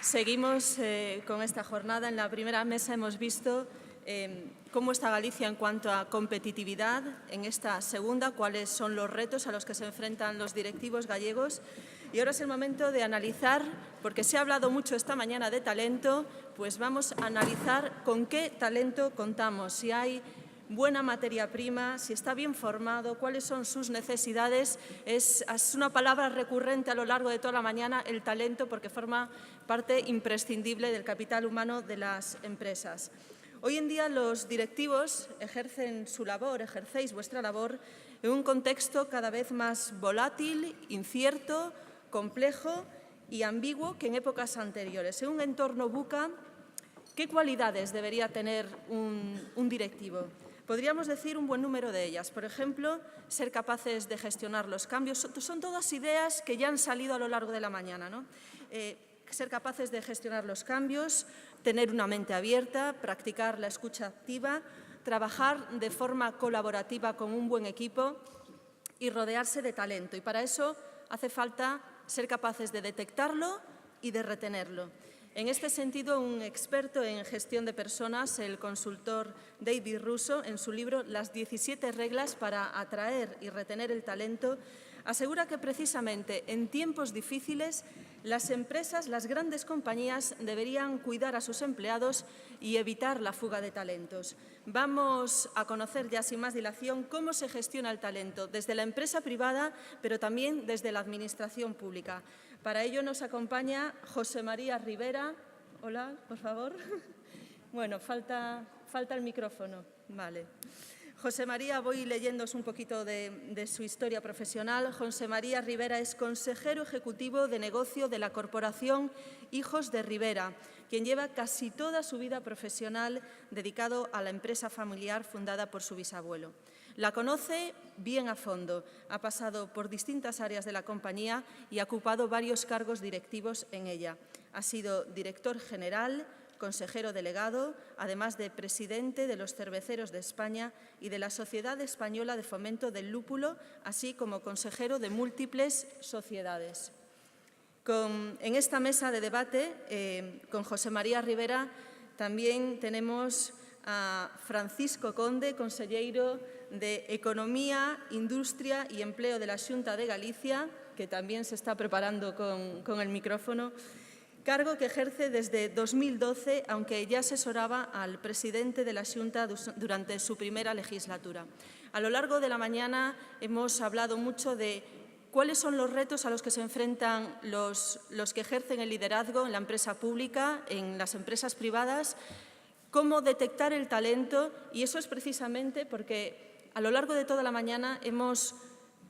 Seguimos con esta jornada. En la primera mesa hemos visto cómo está Galicia en cuanto a competitividad. En esta segunda, cuáles son los retos a los que se enfrentan los directivos gallegos. Y ahora es el momento de analizar, porque se ha hablado mucho esta mañana de talento, pues vamos a analizar con qué talento contamos, si hay buena materia prima, si está bien formado, cuáles son sus necesidades. Es una palabra recurrente a lo largo de toda la mañana, el talento, porque forma parte imprescindible del capital humano de las empresas. Hoy en día los directivos ejercen su labor, ejercéis vuestra labor en un contexto cada vez más volátil, incierto, complejo y ambiguo que en épocas anteriores. En un entorno VUCA, ¿qué cualidades debería tener un directivo? Podríamos decir un buen número de ellas. Por ejemplo, ser capaces de gestionar los cambios. Son todas ideas que ya han salido a lo largo de la mañana, ¿no? Ser capaces de gestionar los cambios, tener una mente abierta, practicar la escucha activa, trabajar de forma colaborativa con un buen equipo y rodearse de talento. Y para eso hace falta ser capaces de detectarlo y de retenerlo. En este sentido, un experto en gestión de personas, el consultor David Russo, en su libro Las 17 reglas para atraer y retener el talento, asegura que precisamente en tiempos difíciles las empresas, las grandes compañías deberían cuidar a sus empleados y evitar la fuga de talentos. Vamos a conocer ya sin más dilación cómo se gestiona el talento desde la empresa privada, pero también desde la administración pública. Para ello nos acompaña José María Rivera. Hola, por favor. Bueno, falta el micrófono. Vale. José María, voy leyéndoos un poquito de su historia profesional. José María Rivera es consejero ejecutivo de negocio de la corporación Hijos de Rivera, quien lleva casi toda su vida profesional dedicado a la empresa familiar fundada por su bisabuelo. La conoce bien a fondo, ha pasado por distintas áreas de la compañía y ha ocupado varios cargos directivos en ella. Ha sido director general, consejero delegado, además de presidente de los Cerveceros de España y de la Sociedad Española de Fomento del Lúpulo, así como consejero de múltiples sociedades. En esta mesa de debate, con José María Rivera, también tenemos a Francisco Conde, conselleiro de Economía, Industria y Empleo de la Xunta de Galicia, que también se está preparando con el micrófono, cargo que ejerce desde 2012, aunque ya asesoraba al presidente de la Xunta durante su primera legislatura. A lo largo de la mañana hemos hablado mucho de cuáles son los retos a los que se enfrentan los que ejercen el liderazgo en la empresa pública, en las empresas privadas, cómo detectar el talento, y eso es precisamente porque a lo largo de toda la mañana hemos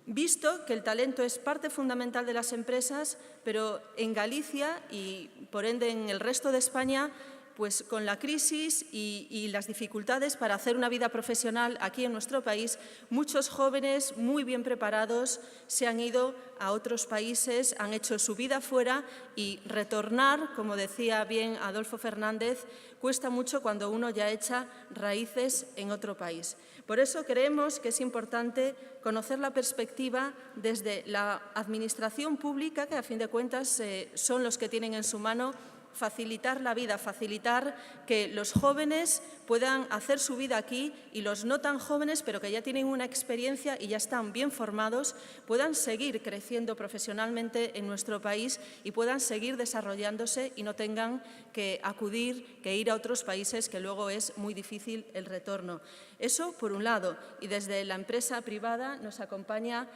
visto que el talento es parte fundamental de las empresas, pero en Galicia y, por ende, en el resto de España, pues con la crisis y las dificultades para hacer una vida profesional aquí en nuestro país, muchos jóvenes muy bien preparados se han ido a otros países, han hecho su vida fuera y retornar, como decía bien Adolfo Fernández, cuesta mucho cuando uno ya echa raíces en otro país. Por eso creemos que es importante conocer la perspectiva desde la administración pública, que a fin de cuentas son los que tienen en su mano facilitar la vida, facilitar que los jóvenes puedan hacer su vida aquí y los no tan jóvenes, pero que ya tienen una experiencia y ya están bien formados, puedan seguir creciendo profesionalmente en nuestro país y puedan seguir desarrollándose y no tengan que acudir, que ir a otros países, que luego es muy difícil el retorno. Eso por un lado. Y desde la empresa privada nos acompaña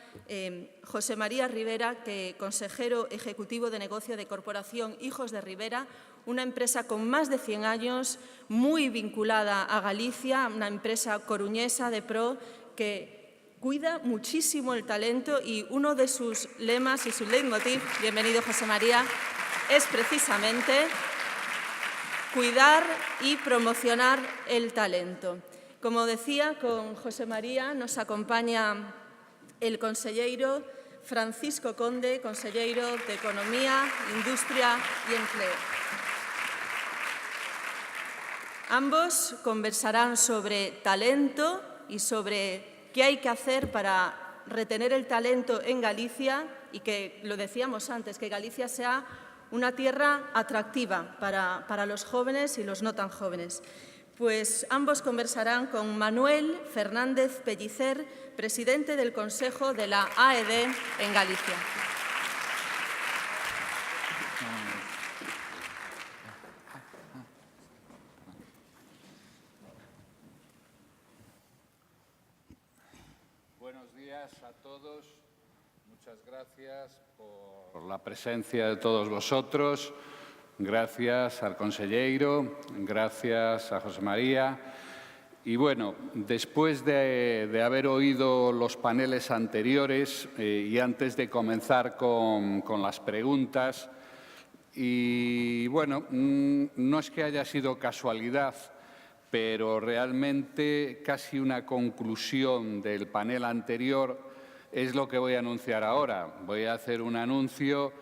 José María Rivera, consejero ejecutivo de negocio de Corporación Hijos de Rivera, una empresa con más de 100 años, muy vinculada a Galicia, una empresa coruñesa de pro que cuida muchísimo el talento y uno de sus lemas y su leitmotiv, bienvenido José María, es precisamente cuidar y promocionar el talento. Como decía, con José María nos acompaña el conselleiro Francisco Conde, conselleiro de Economía, Industria y Empleo. Ambos conversarán sobre talento y sobre qué hay que hacer para retener el talento en Galicia y que, lo decíamos antes, que Galicia sea una tierra atractiva para los jóvenes y los no tan jóvenes. Pues ambos conversarán con Manuel Fernández Pellicer, presidente del Consejo de la AED en Galicia. Buenos días a todos. Muchas gracias por la presencia de todos vosotros. Gracias al conselleiro, gracias a José María. Y bueno, después de haber oído los paneles anteriores y antes de comenzar con las preguntas, y bueno, no es que haya sido casualidad, pero realmente casi una conclusión del panel anterior es lo que voy a anunciar ahora. Voy a hacer un anuncio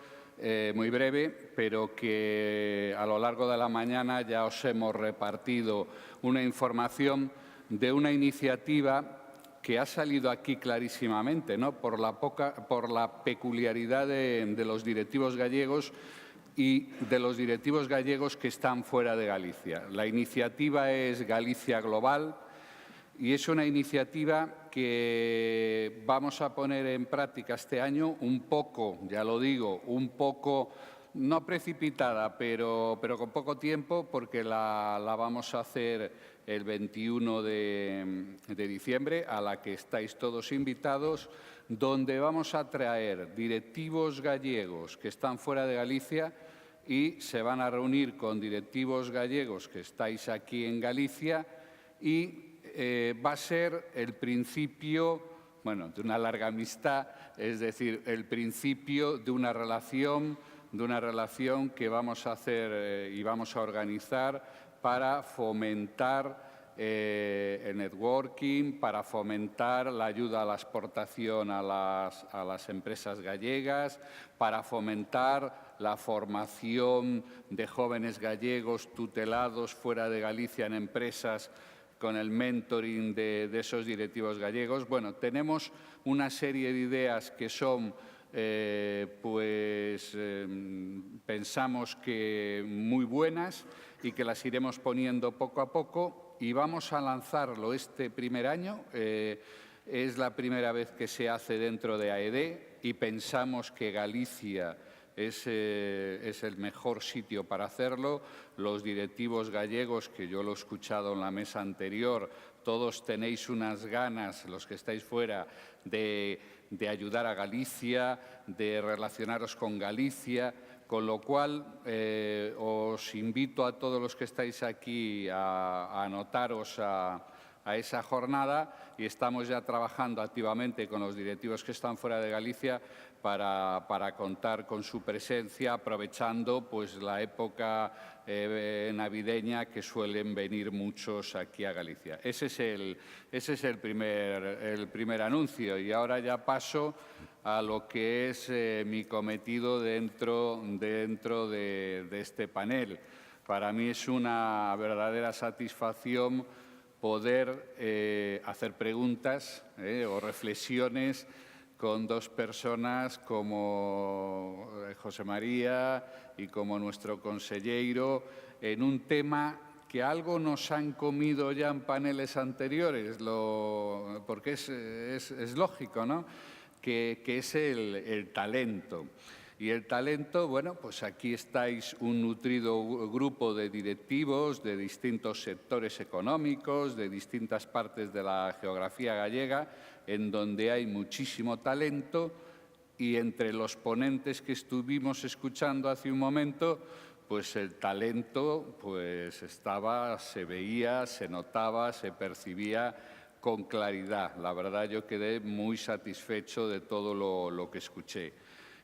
muy breve, pero que a lo largo de la mañana ya os hemos repartido una información de una iniciativa que ha salido aquí clarísimamente, ¿no? por la peculiaridad de los directivos gallegos y de los directivos gallegos que están fuera de Galicia. La iniciativa es Galicia Global y es una iniciativa que vamos a poner en práctica este año un poco, ya lo digo, un poco, no precipitada, pero con poco tiempo, porque la vamos a hacer el 21 de diciembre, a la que estáis todos invitados, donde vamos a traer directivos gallegos que están fuera de Galicia y se van a reunir con directivos gallegos que estáis aquí en Galicia y va a ser el principio, bueno, de una larga amistad, es decir, el principio de una relación que vamos a hacer y vamos a organizar para fomentar el networking, para fomentar la ayuda a la exportación a las empresas gallegas, para fomentar la formación de jóvenes gallegos tutelados fuera de Galicia en empresas con el mentoring de esos directivos gallegos. Bueno, tenemos una serie de ideas que son, pensamos que muy buenas y que las iremos poniendo poco a poco y vamos a lanzarlo este primer año. Es la primera vez que se hace dentro de AED y pensamos que Galicia es el mejor sitio para hacerlo. Los directivos gallegos, que yo lo he escuchado en la mesa anterior, todos tenéis unas ganas, los que estáis fuera, de ayudar a Galicia, de relacionaros con Galicia, con lo cual os invito a todos los que estáis aquí a anotaros a esa jornada y estamos ya trabajando activamente con los directivos que están fuera de Galicia para contar con su presencia, aprovechando pues, la época navideña que suelen venir muchos aquí a Galicia. Ese es el primer anuncio y ahora ya paso a lo que es mi cometido dentro de este panel. Para mí es una verdadera satisfacción poder hacer preguntas o reflexiones con dos personas como José María y como nuestro conselleiro en un tema que algo nos han comido ya en paneles anteriores, porque es lógico, ¿no? Que es el talento. Y el talento, bueno, pues aquí estáis un nutrido grupo de directivos de distintos sectores económicos, de distintas partes de la geografía gallega, en donde hay muchísimo talento y entre los ponentes que estuvimos escuchando hace un momento, pues el talento pues se veía, se notaba, se percibía con claridad. La verdad, yo quedé muy satisfecho de todo lo que escuché.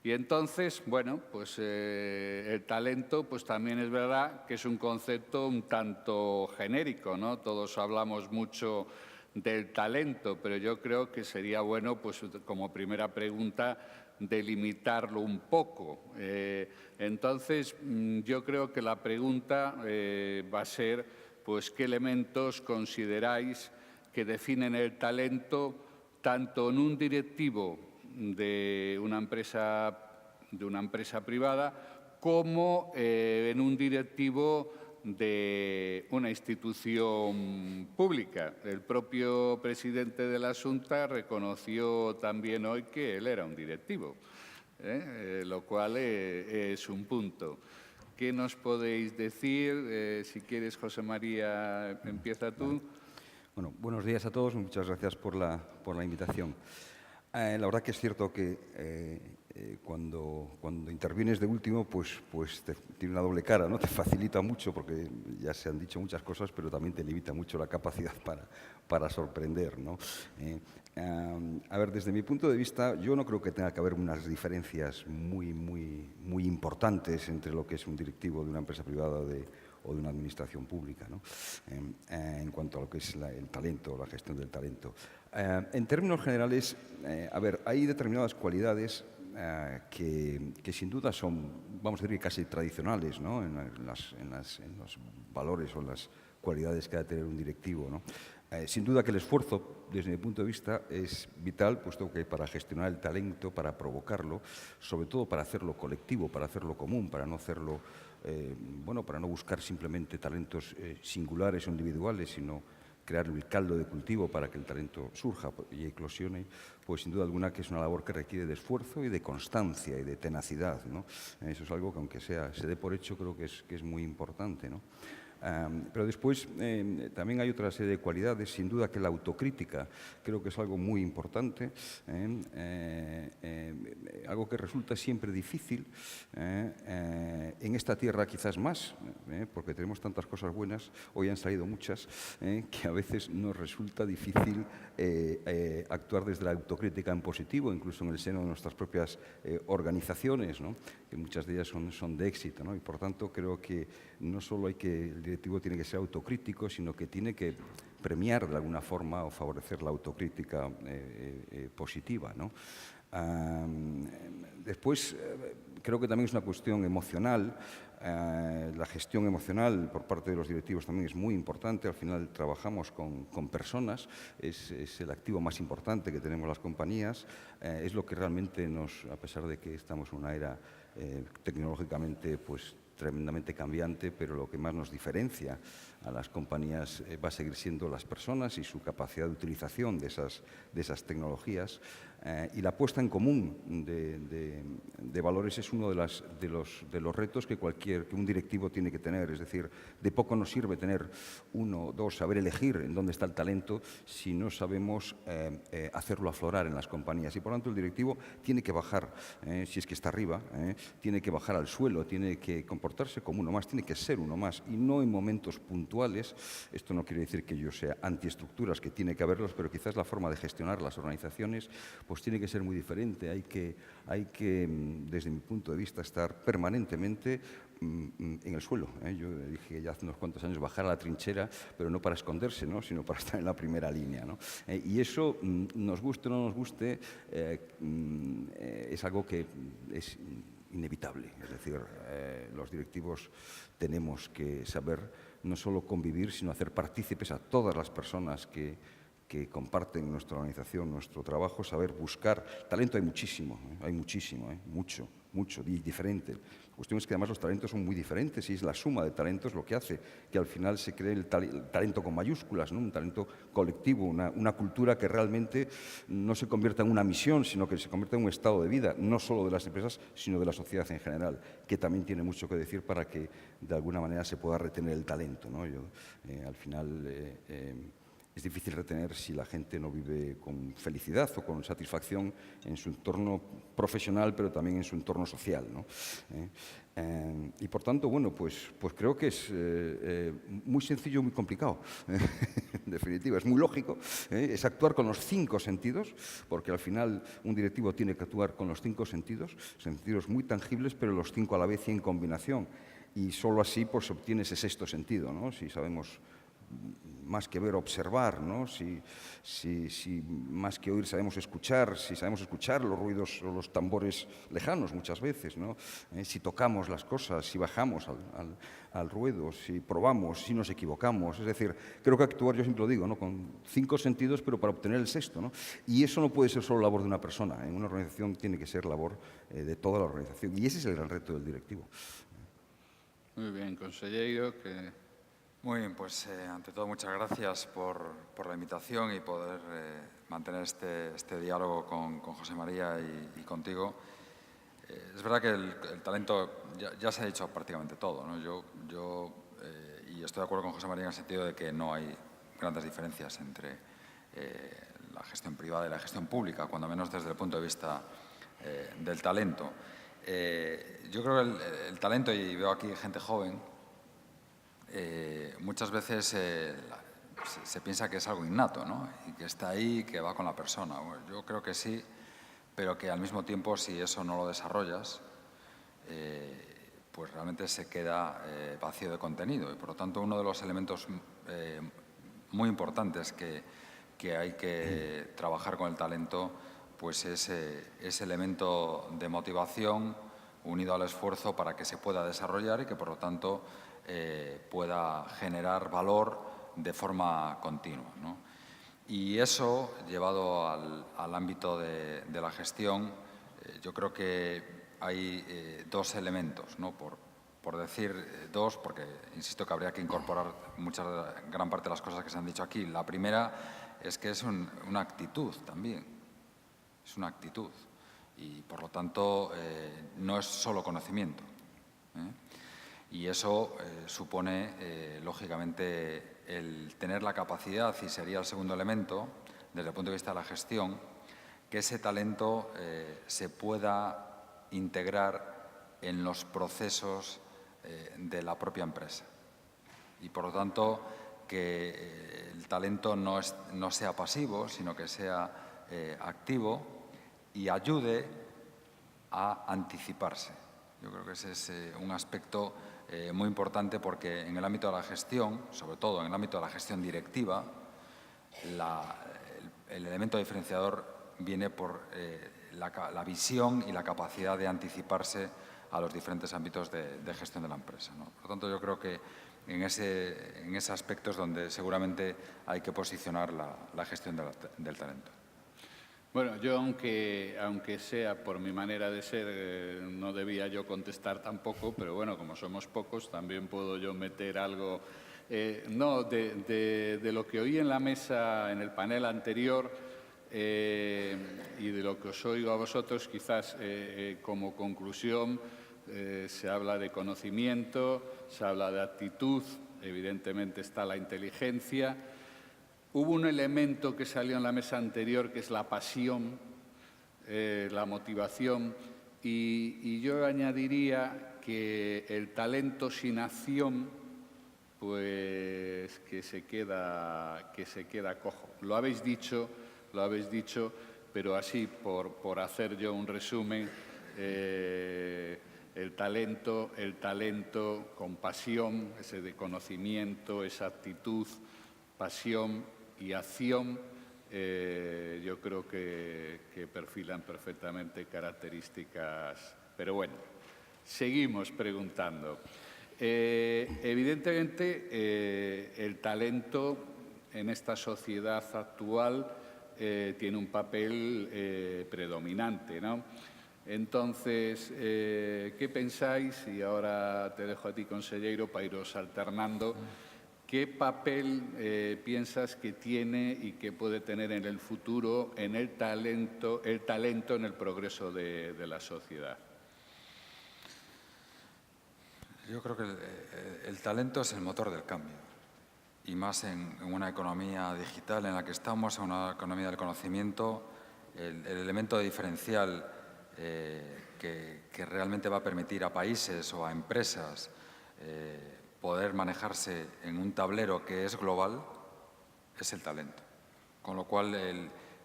Y entonces, bueno, pues el talento pues también es verdad que es un concepto un tanto genérico, ¿no? Todos hablamos mucho del talento, pero yo creo que sería bueno, pues como primera pregunta, delimitarlo un poco. Entonces, yo creo que la pregunta va a ser, pues, ¿qué elementos consideráis que definen el talento tanto en un directivo de una empresa privada como en un directivo de una institución pública. El propio presidente de la Xunta reconoció también hoy que él era un directivo, lo cual es un punto. ¿Qué nos podéis decir? Si quieres, José María, empieza tú. Bueno, buenos días a todos. Muchas gracias por la invitación. La verdad que es cierto que cuando intervienes de último, pues tiene una doble cara, ¿no? Te facilita mucho porque ya se han dicho muchas cosas, pero también te limita mucho la capacidad para sorprender, ¿no? A ver, desde mi punto de vista, yo no creo que tenga que haber unas diferencias muy importantes entre lo que es un directivo de una empresa privada o de una administración pública, ¿no? En cuanto a lo que es el talento, la gestión del talento. En términos generales, a ver, hay determinadas cualidades que sin duda son, vamos a decir, casi tradicionales, ¿no? en los valores o en las cualidades que ha de tener un directivo, ¿no? Sin duda que el esfuerzo, desde mi punto de vista, es vital, puesto que para gestionar el talento, para provocarlo, sobre todo para hacerlo colectivo, para hacerlo común, para no hacerlo, para no buscar simplemente talentos singulares o individuales, sino crear el caldo de cultivo para que el talento surja y eclosione, pues sin duda alguna que es una labor que requiere de esfuerzo y de constancia y de tenacidad, ¿no? Eso es algo que, aunque se dé por hecho, creo que es muy importante, ¿no? Pero después también hay otra serie de cualidades, sin duda que la autocrítica creo que es algo muy importante, algo que resulta siempre difícil, en esta tierra quizás más, porque tenemos tantas cosas buenas, hoy han salido muchas, que a veces nos resulta difícil actuar desde la autocrítica en positivo, incluso en el seno de nuestras propias organizaciones, ¿no? Que muchas de ellas son de éxito, ¿no? Y por tanto creo que no solo el directivo tiene que ser autocrítico, sino que tiene que premiar de alguna forma o favorecer la autocrítica positiva, ¿no? Después, creo que también es una cuestión emocional. La gestión emocional por parte de los directivos también es muy importante. Al final trabajamos con personas, es el activo más importante que tenemos las compañías. Es lo que realmente a pesar de que estamos en una era tecnológicamente pues tremendamente cambiante, pero lo que más nos diferencia a las compañías va a seguir siendo las personas y su capacidad de utilización de esas tecnologías. Y la puesta en común de valores es uno de los retos que un directivo tiene que tener. Es decir, de poco nos sirve tener uno, dos, saber elegir en dónde está el talento si no sabemos hacerlo aflorar en las compañías. Y por lo tanto el directivo tiene que bajar, si es que está arriba, tiene que bajar al suelo, tiene que comportarse como uno más, tiene que ser uno más y no en momentos puntuales. Esto no quiere decir que yo sea antiestructuras, que tiene que haberlas, pero quizás la forma de gestionar las organizaciones pues tiene que ser muy diferente. Hay que, desde mi punto de vista, estar permanentemente en el suelo. Yo dije ya hace unos cuantos años bajar a la trinchera, pero no para esconderse, ¿no? Sino para estar en la primera línea, ¿no? Y eso, nos guste o no nos guste, es algo que es inevitable. Es decir, los directivos tenemos que saber no solo convivir, sino hacer partícipes a todas las personas que comparten nuestra organización, nuestro trabajo, saber buscar. Talento hay muchísimo, mucho, y diferente. La cuestión es que además los talentos son muy diferentes y es la suma de talentos lo que hace que al final se cree el talento con mayúsculas, ¿no? Un talento colectivo, una cultura que realmente no se convierta en una misión, sino que se convierta en un estado de vida, no solo de las empresas, sino de la sociedad en general, que también tiene mucho que decir para que de alguna manera se pueda retener el talento, ¿no? Al final es difícil retener si la gente no vive con felicidad o con satisfacción en su entorno profesional, pero también en su entorno social, ¿no? Y por tanto, bueno, pues creo que es muy sencillo, muy complicado. En definitiva, es muy lógico. Es actuar con los 5 sentidos, porque al final un directivo tiene que actuar con los 5 sentidos muy tangibles, pero los 5 a la vez y en combinación. Y solo así pues, se obtiene ese sexto sentido, ¿no? Si sabemos más que ver, observar, ¿no? Si más que oír sabemos escuchar, si sabemos escuchar los ruidos o los tambores lejanos muchas veces, ¿no? Si tocamos las cosas, si bajamos al ruedo, si probamos, si nos equivocamos. Es decir, creo que actuar, yo siempre lo digo, ¿no? Con 5 sentidos, pero para obtener el sexto, ¿no? Y eso no puede ser solo labor de una persona. En una organización tiene que ser labor de toda la organización. Y ese es el gran reto del directivo. Muy bien, consejero. Muy bien, pues ante todo muchas gracias por la invitación y poder mantener este diálogo con José María y contigo. Es verdad que el talento, ya se ha dicho prácticamente todo, ¿no? Y estoy de acuerdo con José María en el sentido de que no hay grandes diferencias entre la gestión privada y la gestión pública, cuando menos desde el punto de vista del talento. Yo creo que el talento, y veo aquí gente joven, muchas veces se piensa que es algo innato, ¿no? Y que está ahí, que va con la persona. Bueno, yo creo que sí, pero que al mismo tiempo, si eso no lo desarrollas, pues realmente se queda vacío de contenido. Y por lo tanto, uno de los elementos muy importantes que hay que trabajar con el talento, pues es ese elemento de motivación unido al esfuerzo para que se pueda desarrollar y que, por lo tanto, pueda generar valor de forma continua, ¿no? Y eso, llevado al ámbito de la gestión, yo creo que hay 2 elementos, ¿no? Por decir 2, porque insisto que habría que incorporar gran parte de las cosas que se han dicho aquí. La primera es que es una actitud también, es una actitud y, por lo tanto, no es solo conocimiento, Y eso supone, lógicamente, el tener la capacidad, y sería el segundo elemento, desde el punto de vista de la gestión, que ese talento se pueda integrar en los procesos de la propia empresa. Y, por lo tanto, que el talento no sea pasivo, sino que sea activo y ayude a anticiparse. Yo creo que ese es un aspecto muy importante, porque en el ámbito de la gestión, sobre todo en el ámbito de la gestión directiva, el elemento diferenciador viene por la visión y la capacidad de anticiparse a los diferentes ámbitos de gestión de la empresa, ¿no? Por lo tanto, yo creo que en ese aspecto es donde seguramente hay que posicionar la gestión del talento. Bueno, yo aunque sea por mi manera de ser, no debía yo contestar tampoco, pero bueno, como somos pocos, también puedo yo meter algo. No, de lo que oí en la mesa, en el panel anterior, y de lo que os oigo a vosotros, quizás como conclusión, se habla de conocimiento, se habla de actitud, evidentemente está la inteligencia. Hubo un elemento que salió en la mesa anterior, que es la pasión, la motivación, y yo añadiría que el talento sin acción, pues que se queda cojo. Lo habéis dicho, pero así, por hacer yo un resumen, el talento con pasión, ese de conocimiento, esa actitud, pasión y acción, yo creo que perfilan perfectamente características. Pero bueno, seguimos preguntando. Evidentemente, el talento en esta sociedad actual tiene un papel predominante, ¿no? Entonces, ¿qué pensáis? Y ahora te dejo a ti, consejero, para iros alternando. ¿Qué papel piensas que tiene y que puede tener en el futuro en el talento en el progreso de la sociedad? Yo creo que el talento es el motor del cambio, y más en una economía digital en la que estamos, en una economía del conocimiento. El elemento diferencial que realmente va a permitir a países o a empresas poder manejarse en un tablero que es global es el talento. Con lo cual,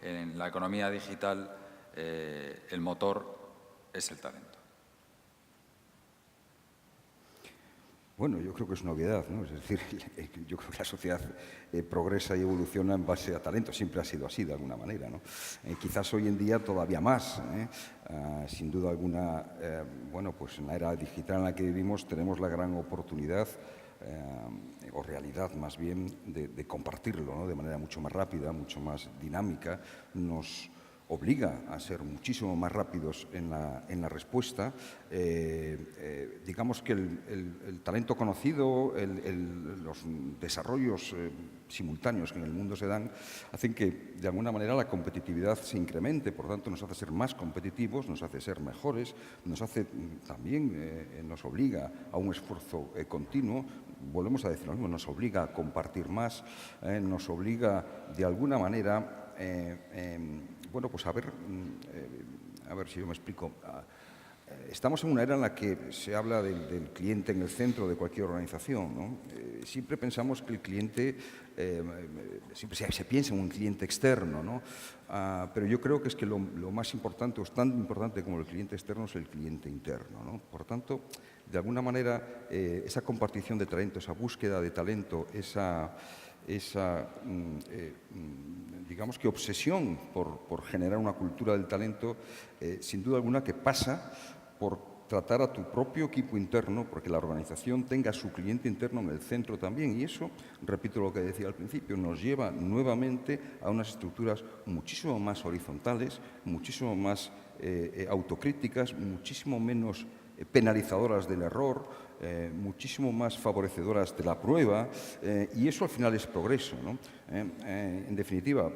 en la economía digital, el motor es el talento. Bueno, yo creo que es una obviedad, ¿no? Es decir, yo creo que la sociedad progresa y evoluciona en base a talento, siempre ha sido así de alguna manera, ¿no? Quizás hoy en día todavía más, sin duda alguna, bueno, pues en la era digital en la que vivimos tenemos la gran oportunidad o realidad más bien de compartirlo, ¿no? De manera mucho más rápida, mucho más dinámica, nos obliga a ser muchísimo más rápidos en la respuesta. Digamos que el talento conocido, los desarrollos simultáneos que en el mundo se dan, hacen que de alguna manera la competitividad se incremente, por tanto nos hace ser más competitivos, nos hace ser mejores, nos hace también, nos obliga a un esfuerzo continuo, volvemos a decir lo mismo, nos obliga a compartir más, nos obliga de alguna manera bueno, pues a ver si yo me explico. Estamos en una era en la que se habla del cliente en el centro de cualquier organización, ¿no? Siempre pensamos que el cliente, siempre se piensa en un cliente externo, ¿no? Pero yo creo que es que lo más importante, o es tan importante como el cliente externo, es el cliente interno, ¿no? Por tanto, de alguna manera, esa compartición de talento, esa búsqueda de talento, esa digamos que obsesión por generar una cultura del talento, sin duda alguna que pasa por tratar a tu propio equipo interno, porque la organización tenga a su cliente interno en el centro también. Y eso, repito lo que decía al principio, nos lleva nuevamente a unas estructuras muchísimo más horizontales, muchísimo más autocríticas, muchísimo menos penalizadoras del error, muchísimo más favorecedoras de la prueba, y eso al final es progreso, ¿no? En definitiva,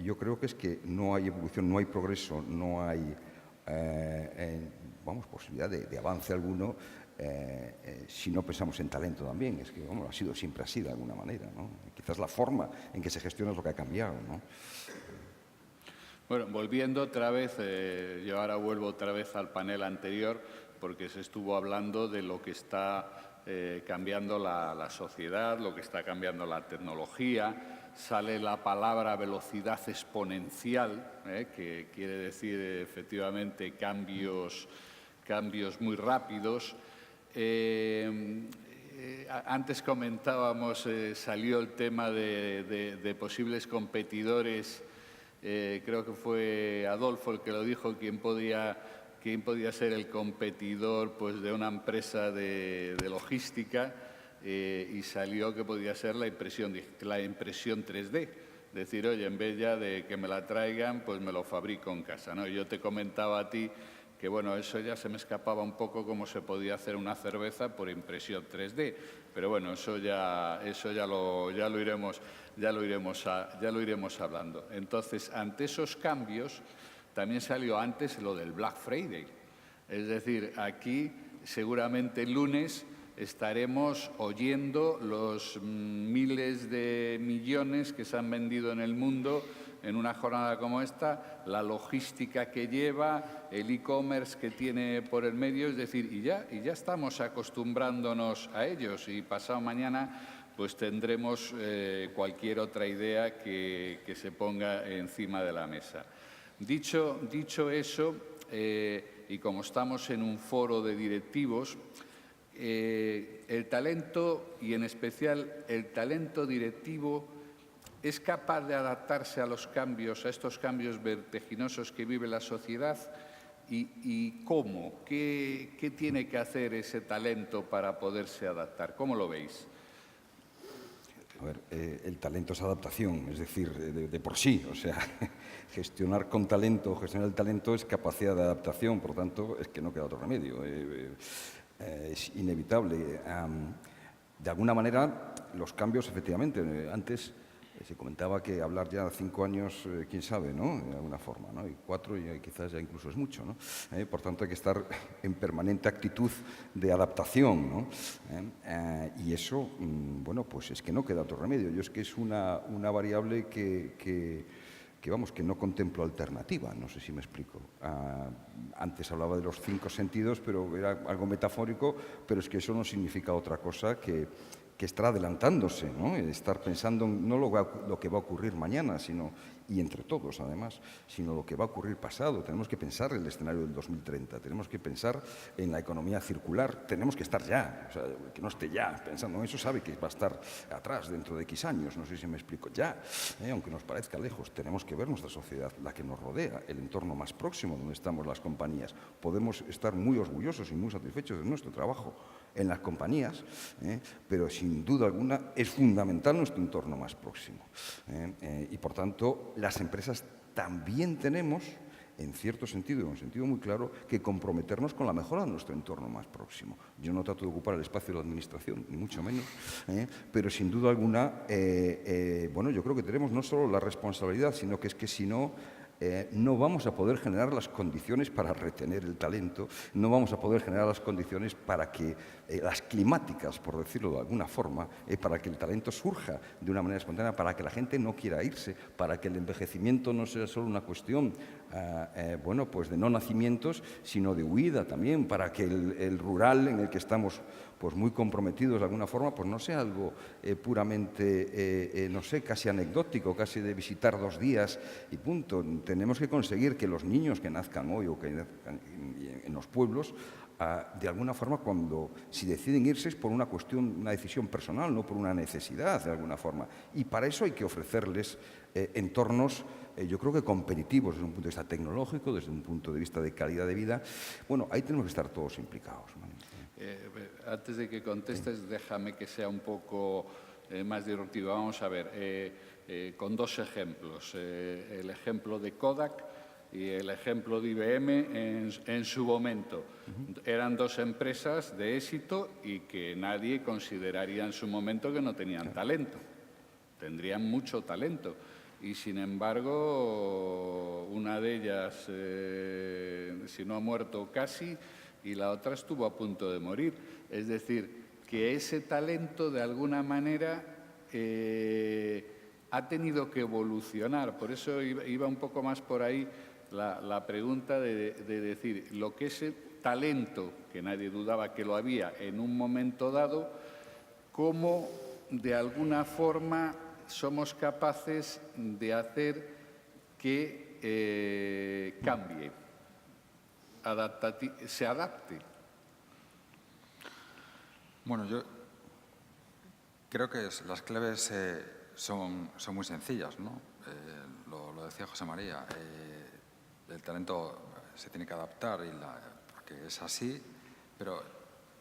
yo creo que es que no hay evolución, no hay progreso, no hay posibilidad de avance alguno si no pensamos en talento también. Es que ha sido siempre así de alguna manera, ¿no? Quizás la forma en que se gestiona es lo que ha cambiado, ¿no? Bueno, volviendo otra vez, yo ahora vuelvo otra vez al panel anterior, porque se estuvo hablando de lo que está cambiando la sociedad, lo que está cambiando la tecnología. Sale la palabra velocidad exponencial, que quiere decir efectivamente cambios muy rápidos. Antes comentábamos, salió el tema de posibles competidores. Creo que fue Adolfo el que lo dijo, quién podía ser el competidor, pues, de una empresa de logística, y salió que podía ser la impresión 3D. Decir, oye, en vez ya de que me la traigan, pues me lo fabrico en casa, ¿no? Yo te comentaba a ti que, bueno, eso ya se me escapaba un poco, cómo se podía hacer una cerveza por impresión 3D. Pero bueno, eso ya lo iremos hablando. Entonces, ante esos cambios, también salió antes lo del Black Friday. Es decir, aquí seguramente el lunes estaremos oyendo los miles de millones que se han vendido en el mundo en una jornada como esta, la logística que lleva, el e-commerce que tiene por el medio, es decir, y ya estamos acostumbrándonos a ellos, y pasado mañana pues tendremos cualquier otra idea que se ponga encima de la mesa. Dicho eso, y como estamos en un foro de directivos, el talento, y en especial el talento directivo, ¿es capaz de adaptarse a los cambios, a estos cambios vertiginosos que vive la sociedad? ¿Y cómo? ¿Qué tiene que hacer ese talento para poderse adaptar? ¿Cómo lo veis? A ver, el talento es adaptación, es decir, de por sí. O sea, gestionar el talento es capacidad de adaptación, por tanto, es que no queda otro remedio. Es inevitable. De alguna manera, los cambios, efectivamente, antes se comentaba que hablar ya 5 años, quién sabe, ¿no? De alguna forma, ¿no? Y 4 quizás ya incluso es mucho, ¿no? Por tanto, hay que estar en permanente actitud de adaptación, ¿no? Y eso, bueno, pues es que no queda otro remedio. Yo es que es una variable que no contemplo alternativa, no sé si me explico. Antes hablaba de los 5 sentidos, pero era algo metafórico, pero es que eso no significa otra cosa que estar adelantándose, ¿no? Estar pensando no lo que va a ocurrir mañana, y entre todos además, sino lo que va a ocurrir pasado. Tenemos que pensar en el escenario del 2030, tenemos que pensar en la economía circular, tenemos que estar ya, o sea, que no esté ya pensando en eso, sabe que va a estar atrás dentro de X años, no sé si me explico, ya, aunque nos parezca lejos, tenemos que ver nuestra sociedad, la que nos rodea, el entorno más próximo donde estamos las compañías. Podemos estar muy orgullosos y muy satisfechos de nuestro trabajo en las compañías, pero sin duda alguna es fundamental nuestro entorno más próximo. Y por tanto, las empresas también tenemos, en cierto sentido, en un sentido muy claro, que comprometernos con la mejora de nuestro entorno más próximo. Yo no trato de ocupar el espacio de la Administración, ni mucho menos, pero sin duda alguna, bueno, yo creo que tenemos no solo la responsabilidad, sino que es que si no, no vamos a poder generar las condiciones para retener el talento, no vamos a poder generar las condiciones para que las climáticas, por decirlo de alguna forma, para que el talento surja de una manera espontánea, para que la gente no quiera irse, para que el envejecimiento no sea solo una cuestión bueno, pues de no nacimientos, sino de huida también, para que el rural en el que estamos pues muy comprometidos de alguna forma, pues no sea algo puramente, no sé, casi anecdótico, casi de visitar 2 días y punto. Tenemos que conseguir que los niños que nazcan hoy o que nazcan en los pueblos, de alguna forma, si deciden irse es por una decisión personal, no por una necesidad, de alguna forma. Y para eso hay que ofrecerles entornos, yo creo que competitivos desde un punto de vista tecnológico, desde un punto de vista de calidad de vida. Bueno, ahí tenemos que estar todos implicados, ¿no? Antes de que contestes, déjame que sea un poco más disruptivo. Vamos a ver, con 2 ejemplos. El ejemplo de Kodak y el ejemplo de IBM en su momento. Eran 2 empresas de éxito y que nadie consideraría en su momento que no tenían talento. Tendrían mucho talento. Y, sin embargo, una de ellas, si no ha muerto casi, y la otra estuvo a punto de morir. Es decir, que ese talento, de alguna manera, ha tenido que evolucionar. Por eso iba un poco más por ahí la pregunta de decir, lo que ese talento, que nadie dudaba que lo había en un momento dado, cómo, de alguna forma, somos capaces de hacer que cambie, se adapte. Bueno, yo creo que las claves son muy sencillas, ¿no? Lo decía José María, el talento se tiene que adaptar, porque es así, pero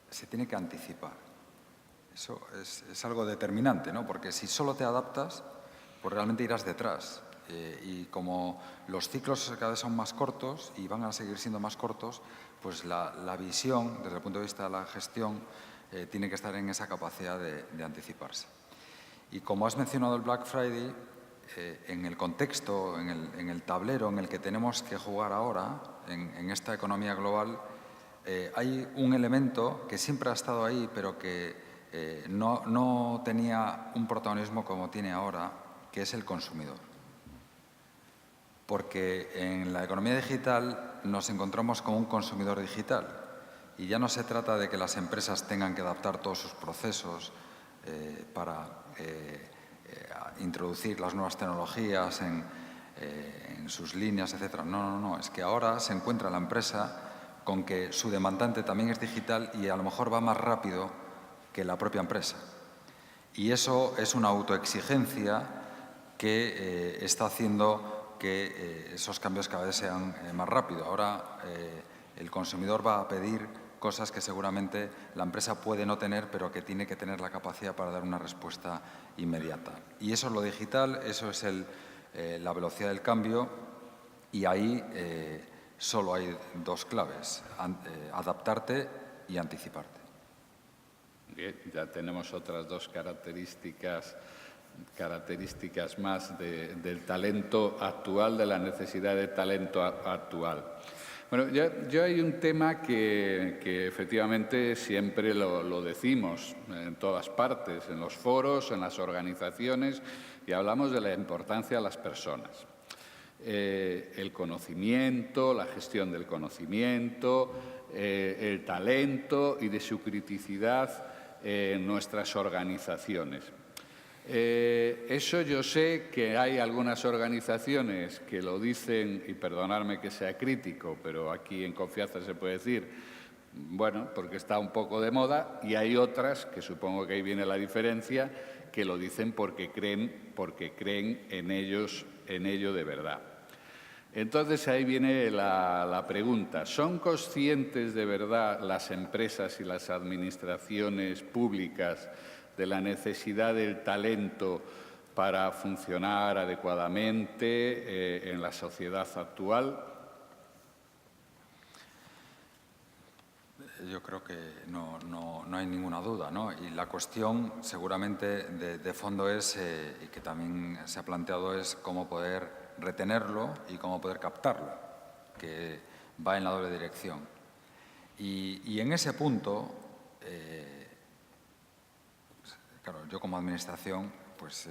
se tiene que anticipar. Eso es algo determinante, ¿no? Porque si solo te adaptas, pues realmente irás detrás. Y como los ciclos cada vez son más cortos y van a seguir siendo más cortos, pues la visión, desde el punto de vista de la gestión, tiene que estar en esa capacidad de anticiparse. Y como has mencionado el Black Friday, en el contexto, en el tablero en el que tenemos que jugar ahora, en esta economía global, hay un elemento que siempre ha estado ahí, pero que no tenía un protagonismo como tiene ahora, que es el consumidor. Porque en la economía digital nos encontramos con un consumidor digital y ya no se trata de que las empresas tengan que adaptar todos sus procesos para introducir las nuevas tecnologías en sus líneas, etc. No, es que ahora se encuentra la empresa con que su demandante también es digital y a lo mejor va más rápido que la propia empresa. Y eso es una autoexigencia que está haciendo que esos cambios cada vez sean más rápidos. Ahora el consumidor va a pedir cosas que seguramente la empresa puede no tener, pero que tiene que tener la capacidad para dar una respuesta inmediata. Y eso es lo digital, eso es la velocidad del cambio, y ahí solo hay 2 claves, adaptarte y anticiparte. Bien, ya tenemos otras 2 características más del talento actual, de la necesidad de talento actual. Bueno, yo hay un tema que efectivamente siempre lo decimos en todas partes, en los foros, en las organizaciones, y hablamos de la importancia de las personas. el conocimiento, la gestión del conocimiento, el talento y de su criticidad en nuestras organizaciones. Eso yo sé que hay algunas organizaciones que lo dicen, y perdonadme que sea crítico, pero aquí en confianza se puede decir, bueno, porque está un poco de moda, y hay otras, que supongo que ahí viene la diferencia, que lo dicen porque creen en ello de verdad. Entonces ahí viene la pregunta. ¿Son conscientes de verdad las empresas y las administraciones públicas de la necesidad del talento para funcionar adecuadamente en la sociedad actual? Yo creo que no hay ninguna duda, ¿no? Y la cuestión seguramente de fondo es, y que también se ha planteado, es cómo poder retenerlo y cómo poder captarlo, que va en la doble dirección. Y en ese punto, claro, yo como administración, pues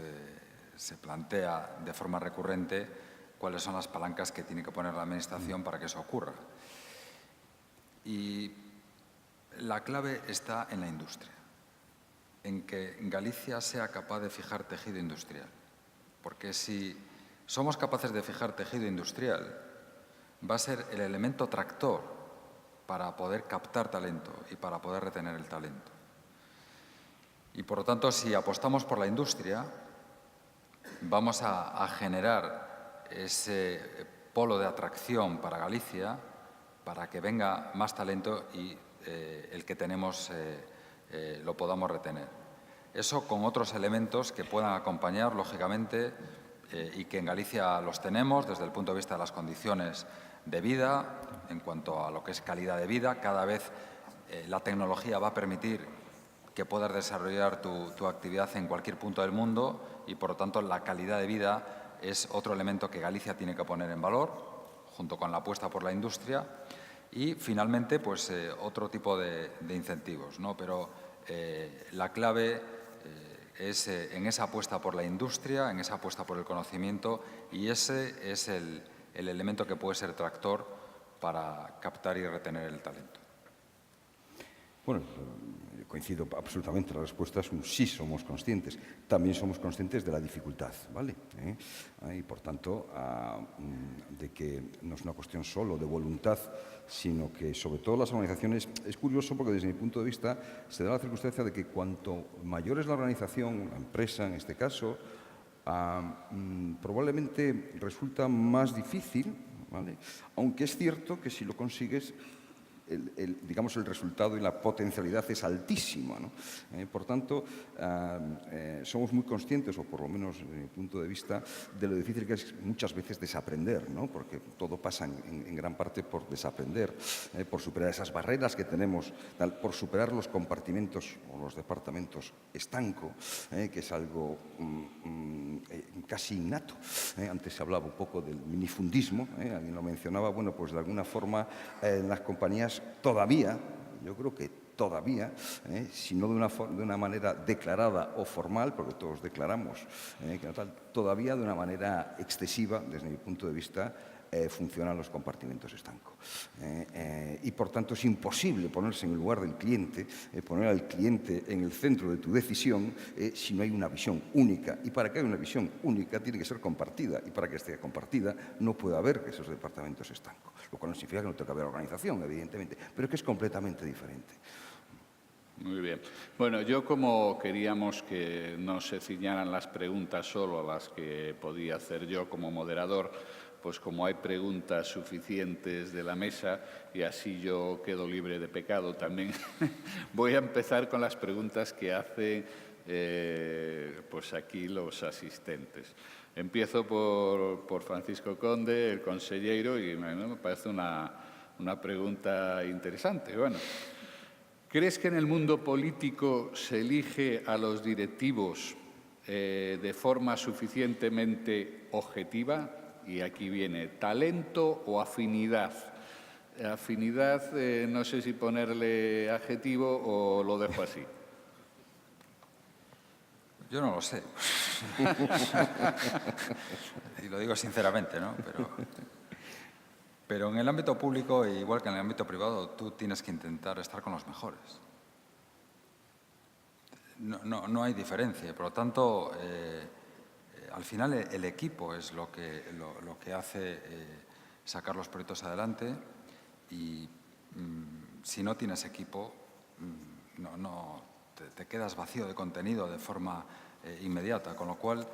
se plantea de forma recurrente cuáles son las palancas que tiene que poner la administración para que eso ocurra. Y la clave está en la industria, en que Galicia sea capaz de fijar tejido industrial. Porque si somos capaces de fijar tejido industrial, va a ser el elemento tractor para poder captar talento y para poder retener el talento. Y por lo tanto, si apostamos por la industria, vamos a generar ese polo de atracción para Galicia, para que venga más talento y el que tenemos lo podamos retener. Eso con otros elementos que puedan acompañar, lógicamente, y que en Galicia los tenemos desde el punto de vista de las condiciones de vida, en cuanto a lo que es calidad de vida. Cada vez la tecnología va a permitir que puedas desarrollar tu actividad en cualquier punto del mundo y, por lo tanto, la calidad de vida es otro elemento que Galicia tiene que poner en valor, junto con la apuesta por la industria. Y, finalmente, pues otro tipo de incentivos, ¿no? Pero la clave es en esa apuesta por la industria, en esa apuesta por el conocimiento, y ese es el elemento que puede ser tractor para captar y retener el talento. Bueno, coincido absolutamente. La respuesta es un sí, somos conscientes. También somos conscientes de la dificultad, ¿vale? Y, por tanto, de que no es una cuestión solo de voluntad, sino que, sobre todo, las organizaciones... Es curioso porque, desde mi punto de vista, se da la circunstancia de que cuanto mayor es la organización, la empresa en este caso, probablemente resulta más difícil, ¿vale? Aunque es cierto que si lo consigues, digamos, el resultado y la potencialidad es altísima, ¿no? Por tanto, somos muy conscientes, o por lo menos desde mi punto de vista, de lo difícil que es muchas veces desaprender, ¿no? Porque todo pasa en gran parte por desaprender, por superar esas barreras que tenemos, por superar los compartimentos o los departamentos estanco, que es algo casi innato. Antes se hablaba un poco del minifundismo, alguien lo mencionaba. Bueno, pues de alguna forma en las compañías todavía, yo creo que todavía, si no de una manera declarada o formal, porque todos declaramos, todavía de una manera excesiva, desde mi punto de vista, funcionan los compartimentos estanco. Y, por tanto, es imposible ponerse en el lugar del cliente, poner al cliente en el centro de tu decisión, si no hay una visión única. Y para que haya una visión única tiene que ser compartida. Y para que esté compartida no puede haber esos departamentos estancos. Lo cual no significa que no tenga que haber organización, evidentemente, pero que es completamente diferente. Muy bien. Bueno, yo, como queríamos que no se ciñaran las preguntas solo a las que podía hacer yo como moderador, pues como hay preguntas suficientes de la mesa y así yo quedo libre de pecado también, voy a empezar con las preguntas que hacen pues aquí los asistentes. Empiezo por Francisco Conde, el consellero, y me parece una pregunta interesante. Bueno, ¿crees que en el mundo político se elige a los directivos de forma suficientemente objetiva? Y aquí viene, ¿talento o afinidad? Afinidad, no sé si ponerle adjetivo o lo dejo así. Yo no lo sé. Y lo digo sinceramente, ¿no? Pero en el ámbito público, igual que en el ámbito privado, tú tienes que intentar estar con los mejores. No hay diferencia. Por lo tanto, al final el equipo es lo que hace sacar los proyectos adelante y si no tienes equipo, te quedas vacío de contenido de forma inmediata, con lo cual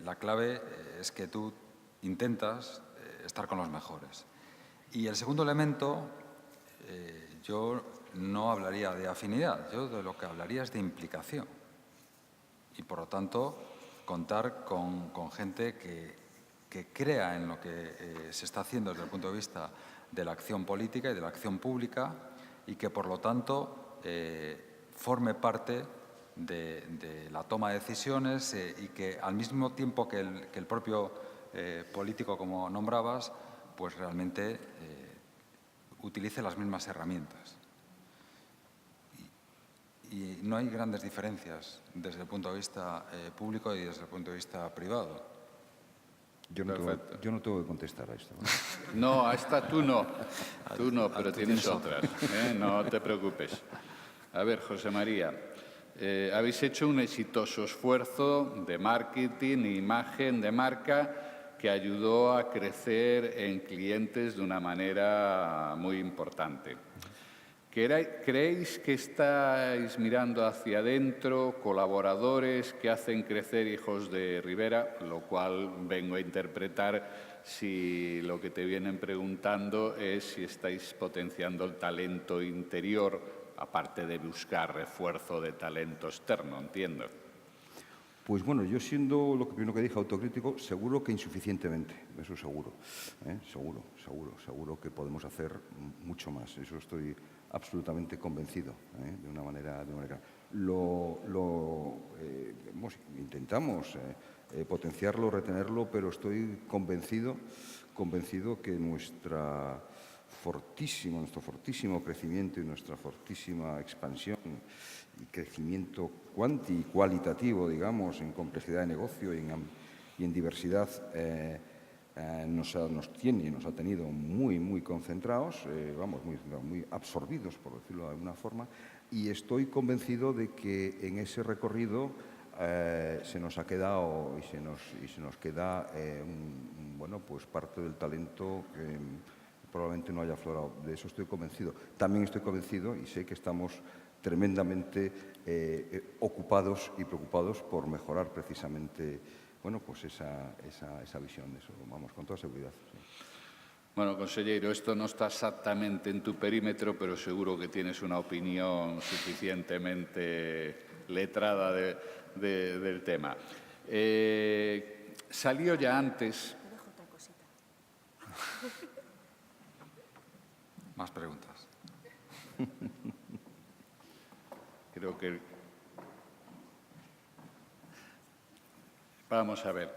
la clave es que tú intentas estar con los mejores. Y el segundo elemento, yo no hablaría de afinidad, yo de lo que hablaría es de implicación. Y por lo tanto, contar con gente que crea en lo que se está haciendo desde el punto de vista de la acción política y de la acción pública y que por lo tanto forme parte de la toma de decisiones y que al mismo tiempo que el propio político, como nombrabas, pues realmente utilice las mismas herramientas. Y no hay grandes diferencias desde el punto de vista público y desde el punto de vista privado. Yo no tengo que contestar a esto, ¿no? No, a esta tú no, pero tienes otras, no te preocupes. A ver, José María, habéis hecho un exitoso esfuerzo de marketing e imagen de marca que ayudó a crecer en clientes de una manera muy importante. ¿Creéis que estáis mirando hacia adentro colaboradores que hacen crecer Hijos de Ribera? Lo cual vengo a interpretar si lo que te vienen preguntando es si estáis potenciando el talento interior, aparte de buscar refuerzo de talento externo, entiendo. Pues bueno, yo siendo lo primero que dije autocrítico, seguro que insuficientemente, eso seguro, seguro que podemos hacer mucho más, eso estoy absolutamente convencido, de una manera. Intentamos potenciarlo, retenerlo, pero estoy convencido que nuestro fortísimo crecimiento y nuestra fortísima expansión y crecimiento cualitativo, digamos, en complejidad de negocio y en diversidad, nos ha tenido muy concentrados, muy absorbidos, por decirlo de alguna forma, y estoy convencido de que en ese recorrido se nos ha quedado y se nos queda pues parte del talento que probablemente no haya aflorado. De eso estoy convencido. También estoy convencido y sé que estamos tremendamente ocupados y preocupados por mejorar precisamente pues esa visión. Eso vamos, con toda seguridad. Sí. Bueno, consejero, esto no está exactamente en tu perímetro, pero seguro que tienes una opinión suficientemente letrada del tema. Salió ya antes... Más preguntas. Creo que... Vamos a ver.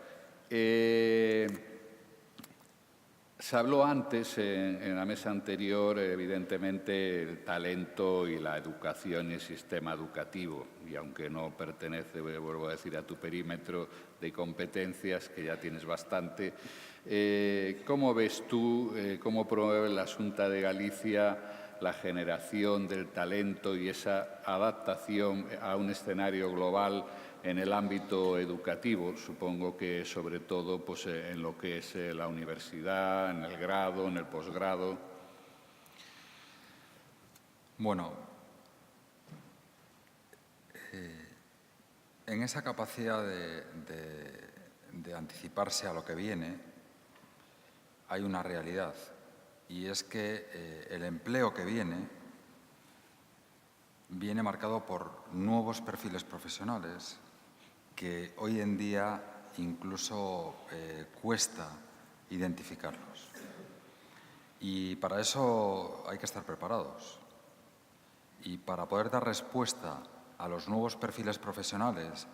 Se habló antes, en la mesa anterior, evidentemente, el talento y la educación y el sistema educativo. Y aunque no pertenece, vuelvo a decir, a tu perímetro de competencias, que ya tienes bastante, ¿cómo ves tú, cómo promueve la Xunta de Galicia la generación del talento y esa adaptación a un escenario global en el ámbito educativo? Supongo que sobre todo pues, en lo que es la universidad, en el grado, en el posgrado. Bueno, en esa capacidad de anticiparse a lo que viene hay una realidad y es que el empleo que viene marcado por nuevos perfiles profesionales que hoy en día incluso cuesta identificarlos. Y para eso hay que estar preparados. Y para poder dar respuesta a los nuevos perfiles profesionales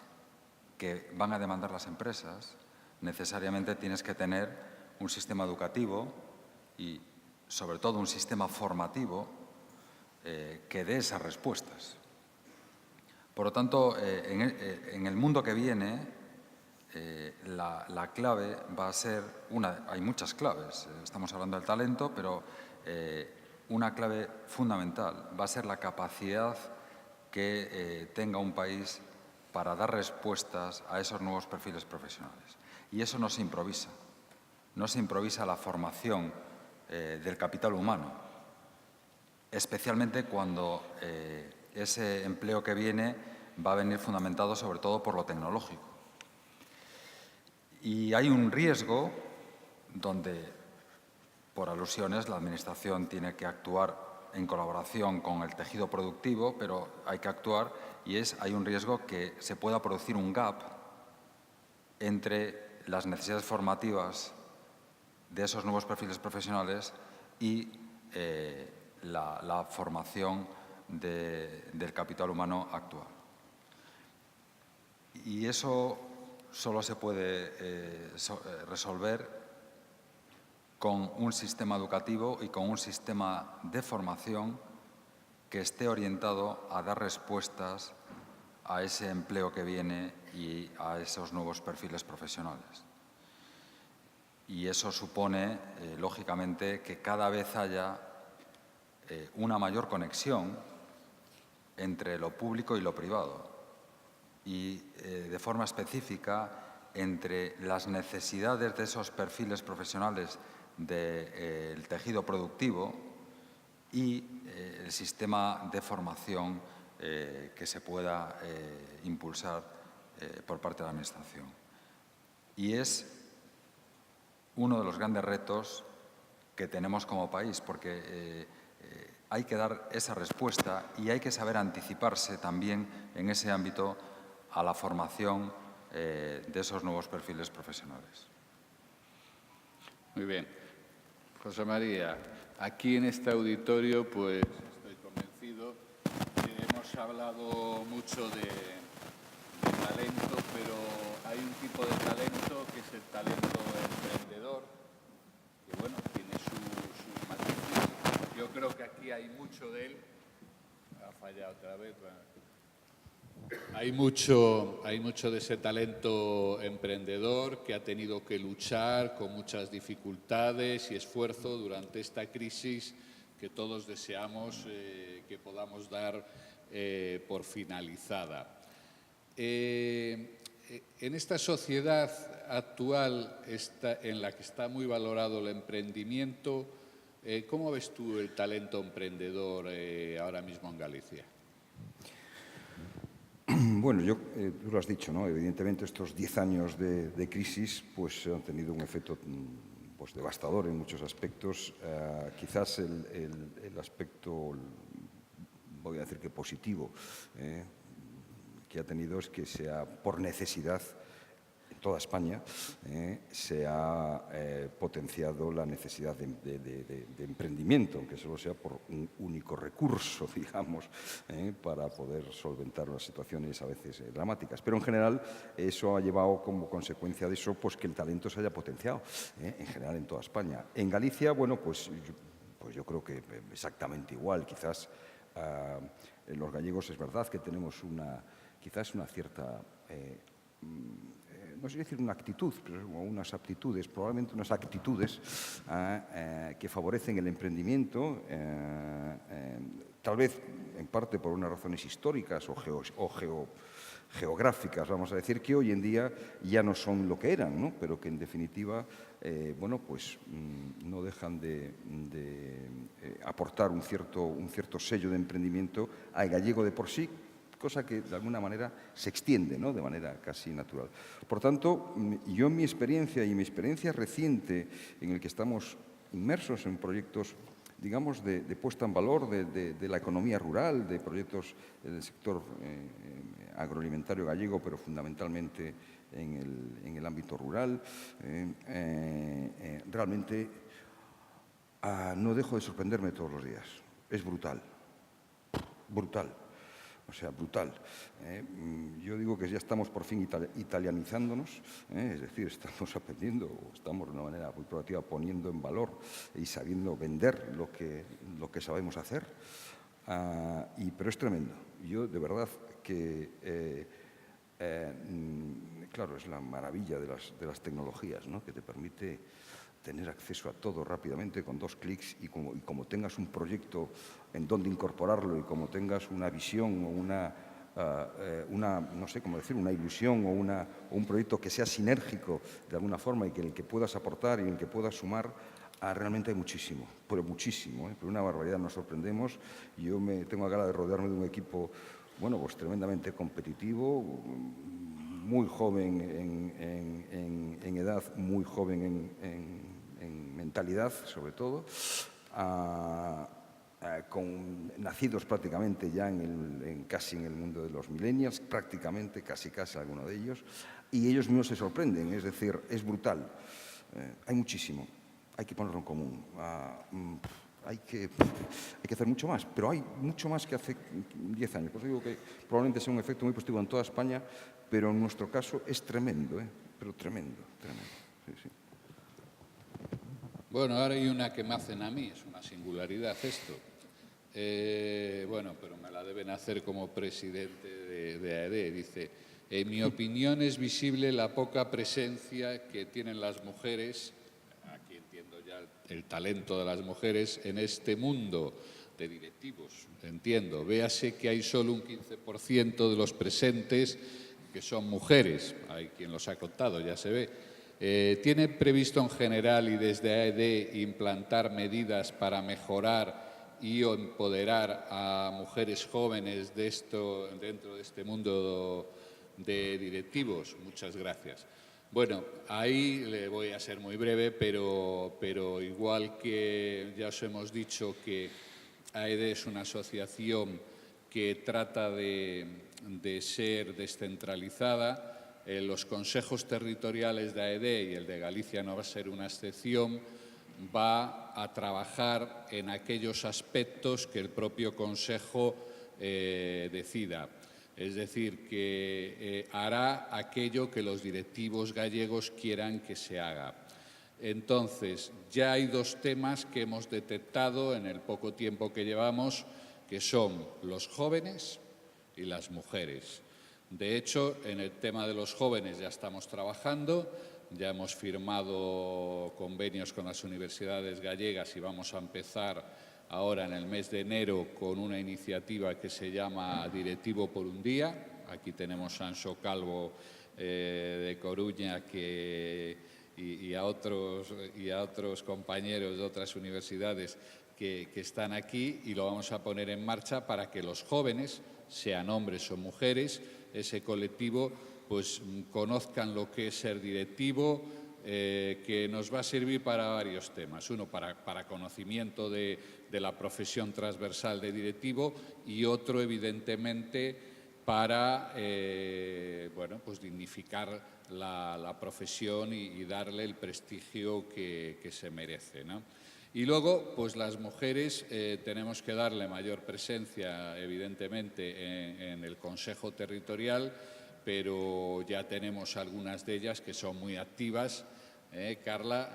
que van a demandar las empresas, necesariamente tienes que tener un sistema educativo y, sobre todo, un sistema formativo que dé esas respuestas. Por lo tanto, en el mundo que viene, la clave va a ser hay muchas claves, estamos hablando del talento, pero una clave fundamental va a ser la capacidad que tenga un país para dar respuestas a esos nuevos perfiles profesionales. Y eso no se improvisa. No se improvisa la formación del capital humano, especialmente cuando ese empleo que viene va a venir fundamentado sobre todo por lo tecnológico. Y hay un riesgo donde, por alusiones, la Administración tiene que actuar en colaboración con el tejido productivo, pero hay que actuar y hay un riesgo que se pueda producir un gap entre las necesidades formativas de esos nuevos perfiles profesionales y la formación del capital humano actual. Y eso solo se puede resolver con un sistema educativo y con un sistema de formación que esté orientado a dar respuestas a ese empleo que viene y a esos nuevos perfiles profesionales. Y eso supone, lógicamente, que cada vez haya una mayor conexión entre lo público y lo privado y, de forma específica, entre las necesidades de esos perfiles profesionales del tejido productivo y el sistema de formación que se pueda impulsar por parte de la Administración. Y es uno de los grandes retos que tenemos como país, porque hay que dar esa respuesta y hay que saber anticiparse también en ese ámbito a la formación de esos nuevos perfiles profesionales. Muy bien. José María, aquí en este auditorio, pues estoy convencido que hemos hablado mucho de talento, pero hay un tipo de talento que es el talento emprendedor, que bueno, tiene sus matices. Yo creo que aquí hay mucho de él. Ha fallado otra vez. Hay mucho de ese talento emprendedor que ha tenido que luchar con muchas dificultades y esfuerzo durante esta crisis que todos deseamos que podamos dar por finalizada. En esta sociedad actual en la que está muy valorado el emprendimiento, ¿cómo ves tú el talento emprendedor ahora mismo en Galicia? Bueno, tú lo has dicho, ¿no? Evidentemente estos 10 años de crisis pues, han tenido un efecto pues, devastador en muchos aspectos. Quizás el aspecto, voy a decir que positivo, que ha tenido es que sea por necesidad en toda España se ha potenciado la necesidad de emprendimiento, aunque solo sea por un único recurso, digamos, para poder solventar las situaciones a veces dramáticas. Pero en general eso ha llevado como consecuencia de eso pues que el talento se haya potenciado, en general en toda España. En Galicia, bueno, pues yo creo que exactamente igual. Quizás los gallegos es verdad que tenemos quizás una cierta no sé decir una actitud, pero unas aptitudes, probablemente unas actitudes que favorecen el emprendimiento, tal vez en parte por unas razones históricas o geográficas, vamos a decir, que hoy en día ya no son lo que eran, ¿no? Pero que en definitiva, bueno, pues no dejan de aportar un cierto sello de emprendimiento al gallego de por sí, cosa que de alguna manera se extiende, ¿no? De manera casi natural. Por tanto, yo en mi experiencia y mi experiencia reciente en el que estamos inmersos en proyectos, digamos, de puesta en valor de la economía rural, de proyectos del sector agroalimentario gallego, pero fundamentalmente en el ámbito rural, realmente no dejo de sorprenderme todos los días. Es brutal, brutal. O sea, brutal. Yo digo que ya estamos por fin italianizándonos, es decir, estamos aprendiendo, estamos de una manera muy proactiva poniendo en valor y sabiendo vender lo que sabemos hacer, pero es tremendo. Yo de verdad que claro, es la maravilla de las tecnologías, ¿no? Que te permite tener acceso a todo rápidamente con 2 clics y como tengas un proyecto en donde incorporarlo y como tengas una visión o no sé cómo decir, una ilusión o un proyecto que sea sinérgico de alguna forma y que en el que puedas aportar y en el que puedas sumar, realmente hay muchísimo, pero muchísimo, pero una barbaridad, nos sorprendemos. Yo tengo la gana de rodearme de un equipo, bueno, pues tremendamente competitivo, muy joven en edad, muy joven en mentalidad, sobre todo, nacidos prácticamente ya casi en el mundo de los millennials, prácticamente, casi alguno de ellos, y ellos mismos se sorprenden, es decir, es brutal. Hay muchísimo, hay que ponerlo en común. Hay que hacer mucho más, pero hay mucho más que hace 10 años. Por eso digo que probablemente sea un efecto muy positivo en toda España, pero en nuestro caso es tremendo, pero tremendo, tremendo. Sí, sí. Bueno, ahora hay una que me hacen a mí, es una singularidad esto. Bueno, pero me la deben hacer como presidente de AED. Dice, en mi opinión es visible la poca presencia que tienen las mujeres, aquí entiendo ya el talento de las mujeres, en este mundo de directivos. Entiendo, véase que hay solo un 15% de los presentes que son mujeres. Hay quien los ha contado, ya se ve. ¿Tiene previsto en general y desde AED implantar medidas para mejorar y empoderar a mujeres jóvenes dentro de este mundo de directivos? Muchas gracias. Bueno, ahí le voy a ser muy breve, pero igual que ya os hemos dicho que AED es una asociación que trata de ser descentralizada. Los consejos territoriales de AED y el de Galicia no va a ser una excepción, va a trabajar en aquellos aspectos que el propio Consejo decida. Es decir, que hará aquello que los directivos gallegos quieran que se haga. Entonces, ya hay 2 temas que hemos detectado en el poco tiempo que llevamos, que son los jóvenes y las mujeres. De hecho, en el tema de los jóvenes ya estamos trabajando, ya hemos firmado convenios con las universidades gallegas y vamos a empezar ahora en el mes de enero con una iniciativa que se llama Directivo por un Día. Aquí tenemos a Anxo Calvo de Coruña y a otros compañeros de otras universidades que están aquí, y lo vamos a poner en marcha para que los jóvenes, sean hombres o mujeres, ese colectivo, pues conozcan lo que es ser directivo, que nos va a servir para varios temas. Uno, para conocimiento de la profesión transversal de directivo, y otro, evidentemente, para bueno, pues dignificar la profesión y darle el prestigio que se merece, ¿no? Y luego, pues las mujeres tenemos que darle mayor presencia, evidentemente, en el Consejo Territorial, pero ya tenemos algunas de ellas que son muy activas, Carla,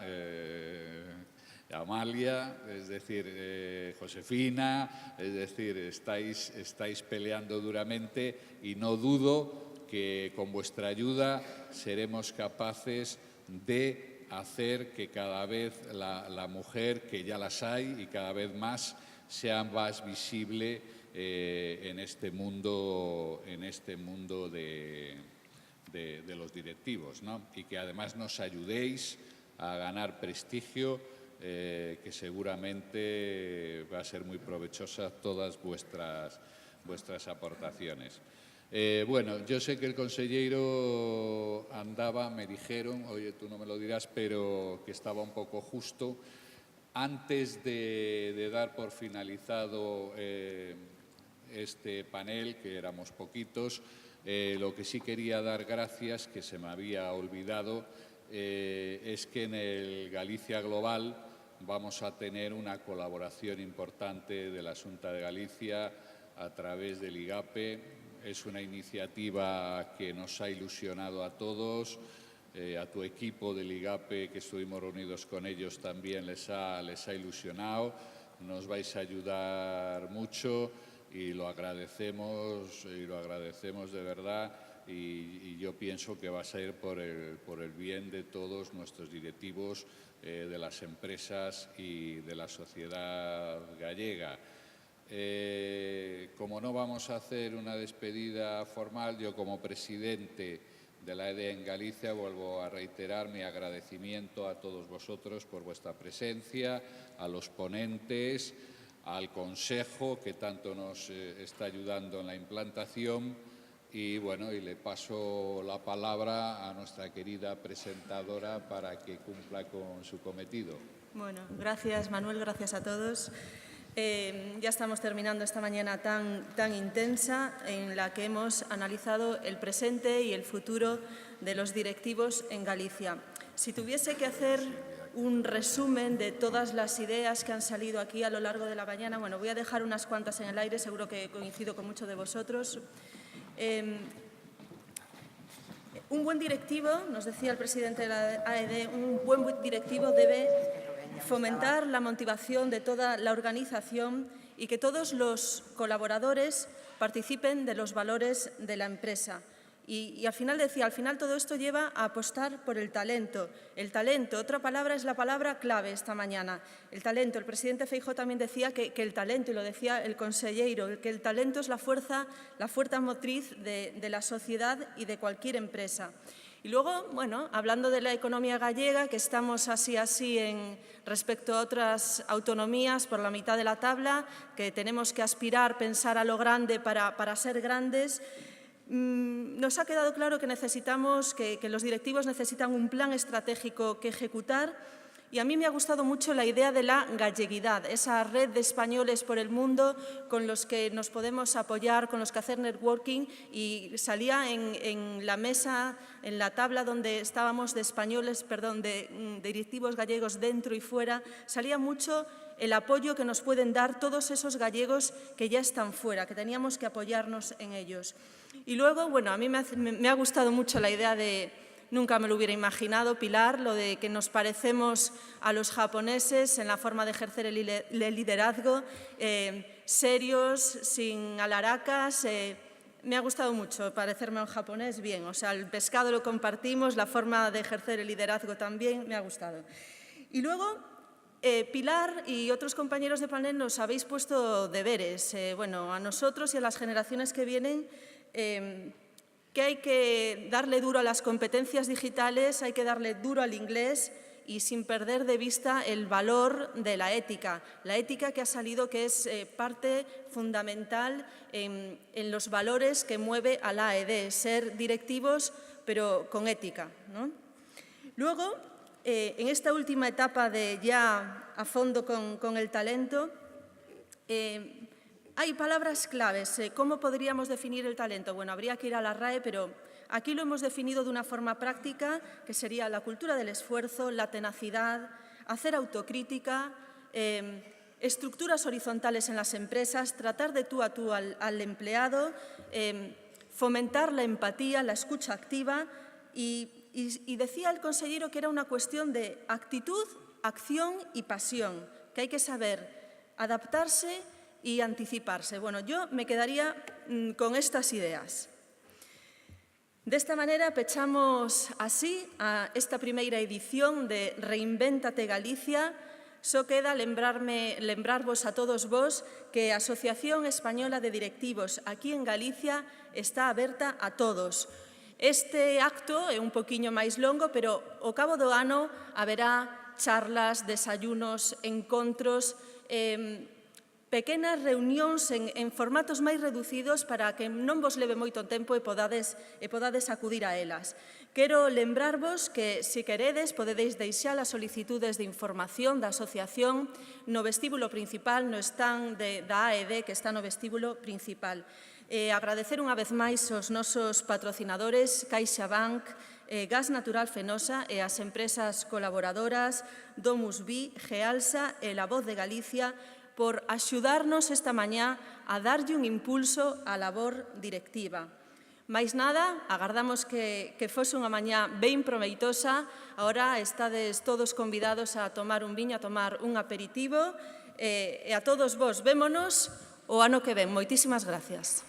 Amalia, es decir, Josefina, es decir, estáis peleando duramente, y no dudo que con vuestra ayuda seremos capaces de hacer que cada vez la mujer, que ya las hay y cada vez más, sea más visible en este mundo de los directivos, ¿no? Y que además nos ayudéis a ganar prestigio, que seguramente va a ser muy provechosa todas vuestras aportaciones. Bueno, yo sé que el consellero andaba, me dijeron, oye, tú no me lo dirás, pero que estaba un poco justo. Antes de dar por finalizado este panel, que éramos poquitos, lo que sí quería dar gracias, que se me había olvidado, es que en el Galicia Global vamos a tener una colaboración importante de la Xunta de Galicia a través del IGAPE. Es una iniciativa que nos ha ilusionado a todos, a tu equipo del IGAPE, que estuvimos reunidos con ellos, también les ha ilusionado. Nos vais a ayudar mucho y lo agradecemos de verdad, y yo pienso que va a ser por el bien de todos nuestros directivos, de las empresas y de la sociedad gallega. Como no vamos a hacer una despedida formal, yo como presidente de la AED en Galicia vuelvo a reiterar mi agradecimiento a todos vosotros por vuestra presencia, a los ponentes, al Consejo que tanto nos está ayudando en la implantación y bueno, y le paso la palabra a nuestra querida presentadora para que cumpla con su cometido. Bueno, gracias Manuel, gracias a todos. Ya estamos terminando esta mañana tan intensa en la que hemos analizado el presente y el futuro de los directivos en Galicia. Si tuviese que hacer un resumen de todas las ideas que han salido aquí a lo largo de la mañana, bueno, voy a dejar unas cuantas en el aire, seguro que coincido con muchos de vosotros. Un buen directivo, nos decía el presidente de la AED, un buen directivo debe fomentar la motivación de toda la organización y que todos los colaboradores participen de los valores de la empresa. Y al final decía, al final todo esto lleva a apostar por el talento. El talento, otra palabra es la palabra clave esta mañana. El talento. El presidente Feijóo también decía que el talento, y lo decía el consellero, que el talento es la fuerza motriz de la sociedad y de cualquier empresa. Y luego, bueno, hablando de la economía gallega, que estamos así respecto a otras autonomías por la mitad de la tabla, que tenemos que aspirar, pensar a lo grande para ser grandes, nos ha quedado claro que necesitamos, que los directivos necesitan un plan estratégico que ejecutar y a mí me ha gustado mucho la idea de la galleguidad, esa red de españoles por el mundo con los que nos podemos apoyar, con los que hacer networking y salía en la mesa, en la tabla donde estábamos de directivos gallegos dentro y fuera, salía mucho el apoyo que nos pueden dar todos esos gallegos que ya están fuera, que teníamos que apoyarnos en ellos. Y luego, bueno, a mí me ha gustado mucho la idea de, nunca me lo hubiera imaginado, Pilar, lo de que nos parecemos a los japoneses en la forma de ejercer el liderazgo, serios, sin alaracas. Me ha gustado mucho parecerme a un japonés, bien, o sea, el pescado lo compartimos, la forma de ejercer el liderazgo también, me ha gustado. Y luego, Pilar y otros compañeros de panel nos habéis puesto deberes, bueno, a nosotros y a las generaciones que vienen, que hay que darle duro a las competencias digitales, hay que darle duro al inglés y sin perder de vista el valor de la ética que ha salido, que es parte fundamental en los valores que mueve a la AED, ser directivos pero con ética, ¿no? Luego, en esta última etapa de ya a fondo con el talento, hay palabras claves. ¿Cómo podríamos definir el talento? Bueno, habría que ir a la RAE, pero aquí lo hemos definido de una forma práctica, que sería la cultura del esfuerzo, la tenacidad, hacer autocrítica, estructuras horizontales en las empresas, tratar de tú a tú al empleado, fomentar la empatía, la escucha activa y decía el consejero que era una cuestión de actitud, acción y pasión, que hay que saber adaptarse y anticiparse. Bueno, yo me quedaría con estas ideas. De esta manera pechamos así a esta primeira edición de Reinvéntate Galicia. Só queda lembrarvos a todos vos que a Asociación Española de Directivos aquí en Galicia está aberta a todos. Este acto é un poquinho máis longo, pero ao cabo do ano haberá charlas, desayunos, encontros, pequenas reunións en formatos máis reducidos para que non vos leve moito tempo e podades acudir a elas. Quero lembrarvos que, se queredes, podedes deixar as solicitudes de información da asociación no vestíbulo principal, no stand da AED que está no vestíbulo principal. Agradecer unha vez máis aos nosos patrocinadores CaixaBank, Gas Natural Fenosa e as empresas colaboradoras Domus Vi, Gealsa e La Voz de Galicia por axudarnos esta mañá a darlle un impulso á labor directiva. Mais nada, agardamos que fose unha mañá ben proveitosa. Agora estades todos convidados a tomar un viño, a tomar un aperitivo. E a todos vos, vémonos o ano que ven. Moitísimas gracias.